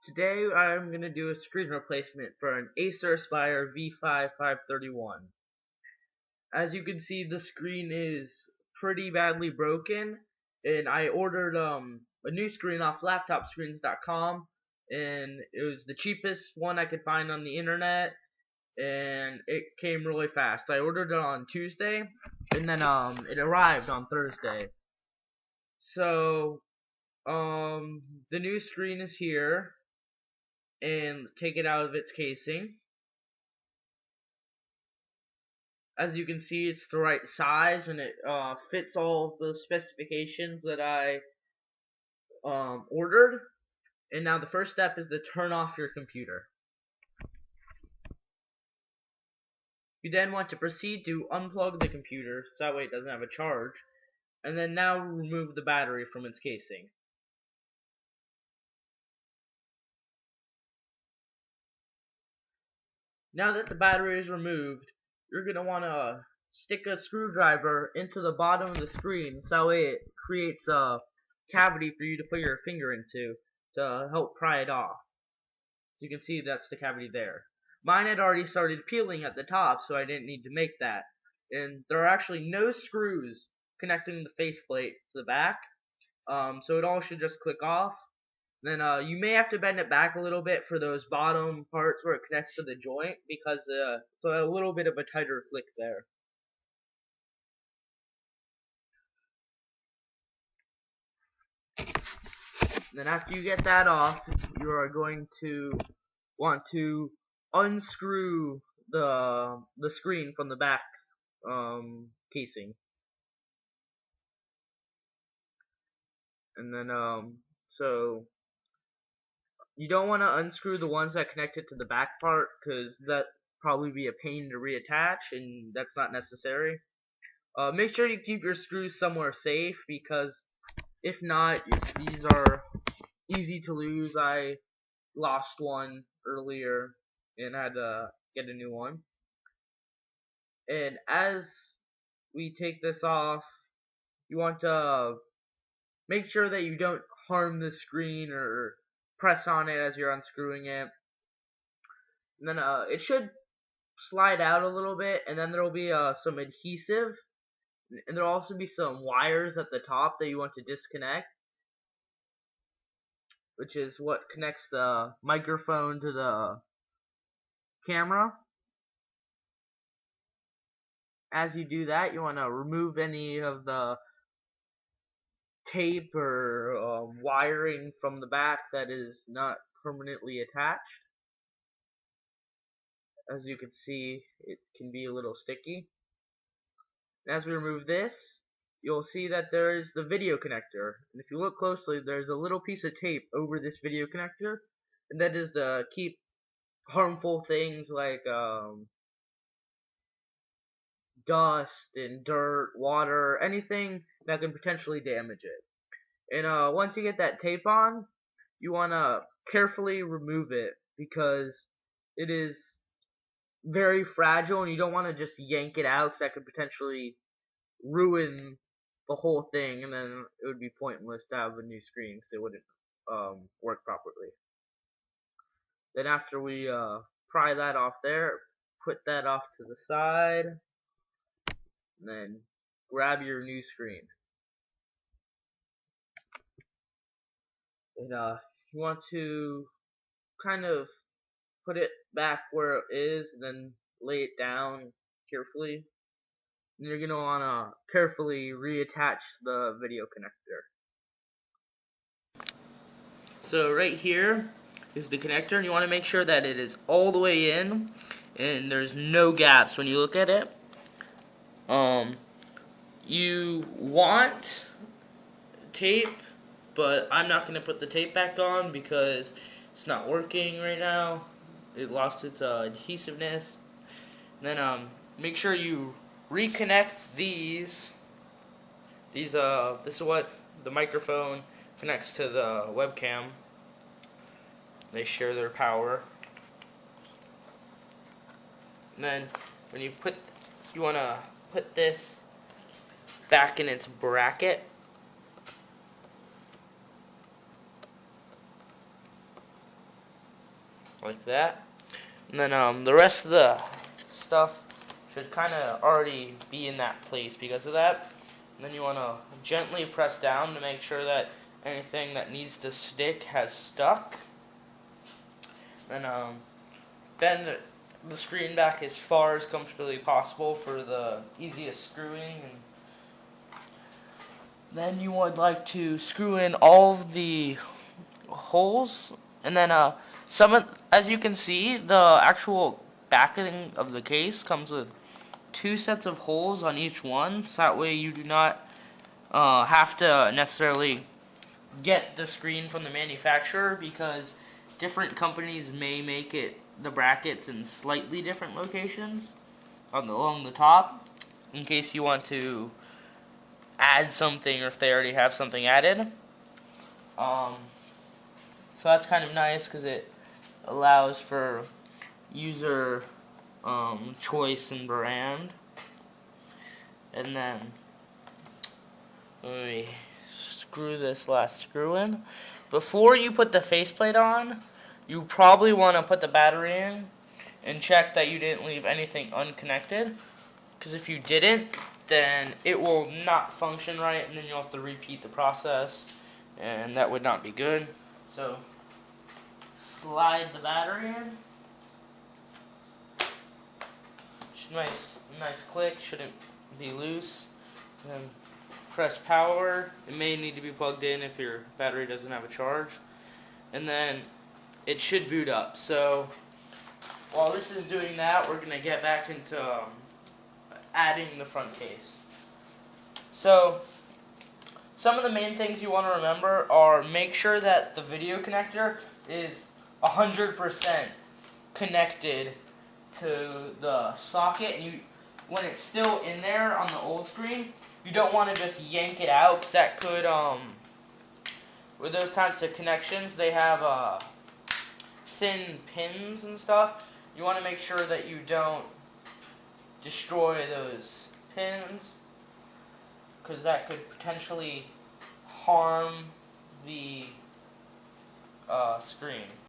Today I'm going to do a screen replacement for an Acer Aspire V5-531. As you can see, the screen is pretty badly broken, and I ordered a new screen off laptopscreens.com, and it was the cheapest one I could find on the internet, and it came really fast. I ordered it on Tuesday, and then it arrived on Thursday. So the new screen is here, and take it out of its casing. As you can see, it's the right size, and it fits all the specifications that I ordered. And now the first step is to turn off your computer. You then want to proceed to unplug the computer so that way it doesn't have a charge, and then now remove the battery from its casing. Now that the battery is removed, you're going to want to stick a screwdriver into the bottom of the screen so that way it creates a cavity for you to put your finger into to help pry it off. So you can see that's the cavity there. Mine had already started peeling at the top, so I didn't need to make that. And there are actually no screws connecting the faceplate to the back, so it all should just click off. Then you may have to bend it back a little bit for those bottom parts where it connects to the joint, because it's a little bit of a tighter click there. Then after you get that off, you are going to want to unscrew the screen from the back casing. And then so you don't want to unscrew the ones that connect it to the back part, because that probably be a pain to reattach, and that's not necessary. Make sure you keep your screws somewhere safe, because if not, these are easy to lose. I lost one earlier and had to get a new one. And as we take this off, you want to make sure that you don't harm the screen or press on it as you're unscrewing it. And then it should slide out a little bit, and then there will be some adhesive, and there will also be some wires at the top that you want to disconnect, which is what connects the microphone to the camera. As you do that, you want to remove any of the tape or wiring from the back that is not permanently attached. As you can see, it can be a little sticky. And as we remove this, you'll see that there is the video connector. And if you look closely, there's a little piece of tape over this video connector, and that is to keep harmful things like dust and dirt, water, anything that can potentially damage it. And once you get that tape on, you want to carefully remove it, because it is very fragile, and you don't want to just yank it out, because that could potentially ruin the whole thing, and then it would be pointless to have a new screen because it wouldn't work properly. Then after we pry that off there, put that off to the side, and then grab your new screen. And you want to kind of put it back where it is, and then lay it down carefully. And you're going to want to carefully reattach the video connector. So right here is the connector, and you want to make sure that it is all the way in and there's no gaps when you look at it. You want tape, but I'm not going to put the tape back on because it's not working right now. It lost its adhesiveness. And then make sure you reconnect these. This is what the microphone connects to the webcam. They share their power. And then when you want to put this back in its bracket. like that. And then the rest of the stuff should kind of already be in that place because of that. And then you want to gently press down to make sure that anything that needs to stick has stuck. And bend the screen back as far as comfortably possible for the easiest screwing. And then you would like to screw in all of the holes, and then as you can see, the actual backing of the case comes with 2 sets of holes on each one, so that way you do not have to necessarily get the screen from the manufacturer, because different companies may make the brackets in slightly different locations along the top, in case you want to add something or if they already have something added. So that's kind of nice because it allows for user choice and brand. And then let me screw this last screw in. Before you put the faceplate on, you probably want to put the battery in and check that you didn't leave anything unconnected, because if you didn't, then it will not function right, and then you'll have to repeat the process, and that would not be good. So slide the battery in. Nice click, shouldn't be loose. And then press power. It may need to be plugged in if your battery doesn't have a charge. And then it should boot up. So while this is doing that, we're going to get back into adding the front case. So some of the main things you want to remember are: make sure that the video connector is 100% connected to the socket, and when it's still in there on the old screen, you don't want to just yank it out, because that could, with those types of connections, they have thin pins and stuff. You want to make sure that you don't destroy those pins, because that could potentially harm the screen.